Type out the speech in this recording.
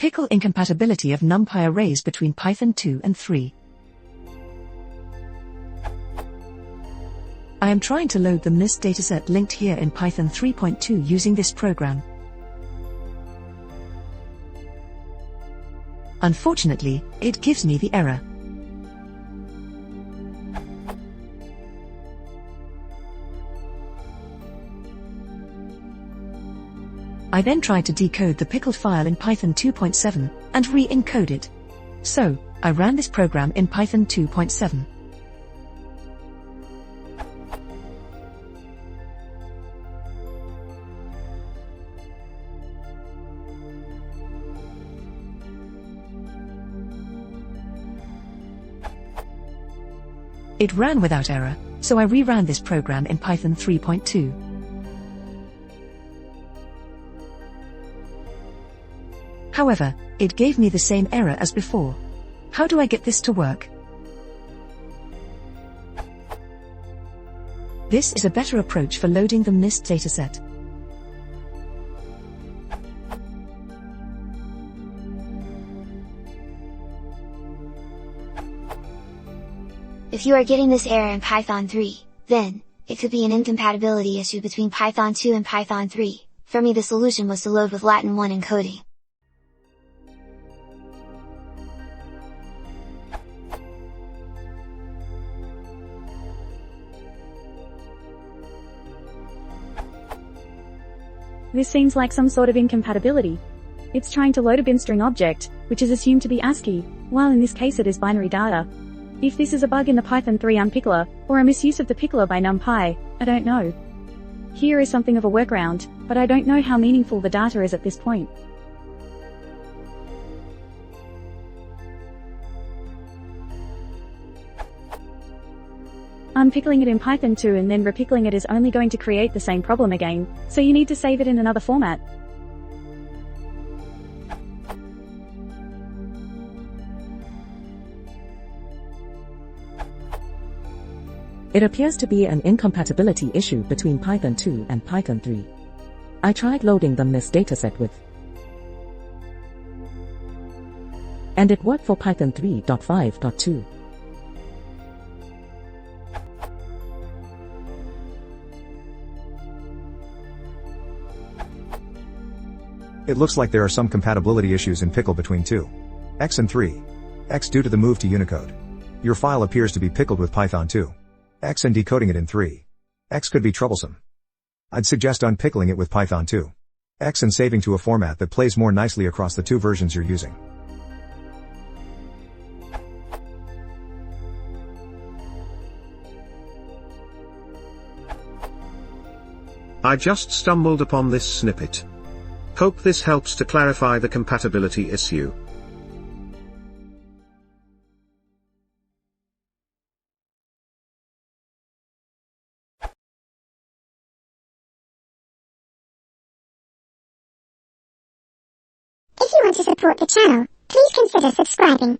Pickle incompatibility of Numpy arrays between Python 2 and 3. I am trying to load the MNIST dataset linked here in Python 3.2 using this program. Unfortunately, it gives me the error. I then tried to decode the Pickle file in Python 2.7 and re-encode it. So, I ran this program in Python 2.7. It ran without error, so I reran this program in Python 3.2. However, it gave me the same error as before. How do I get this to work? This is a better approach for loading the MNIST dataset. If you are getting this error in Python 3, then, it could be an incompatibility issue between Python 2 and Python 3. For me the solution was to load with Latin 1 encoding. This seems like some sort of incompatibility. It's trying to load a bin string object, which is assumed to be ASCII, while in this case it is binary data. If this is a bug in the Python 3 unpickler, or a misuse of the pickler by Numpy, I don't know. Here is something of a workaround, but I don't know how meaningful the data is at this point. Unpickling it in Python 2 and then repickling it is only going to create the same problem again, so you need to save it in another format. It appears to be an incompatibility issue between Python 2 and Python 3. I tried loading the MNIST dataset with, and it worked for Python 3.5.2. It looks like there are some compatibility issues in Pickle between 2x and 3x due to the move to Unicode. Your file appears to be pickled with Python 2x and decoding it in 3x could be troublesome. I'd suggest unpickling it with Python 2x and saving to a format that plays more nicely across the two versions you're using. I just stumbled upon this snippet. Hope this helps to clarify the compatibility issue. If you want to support the channel, please consider subscribing.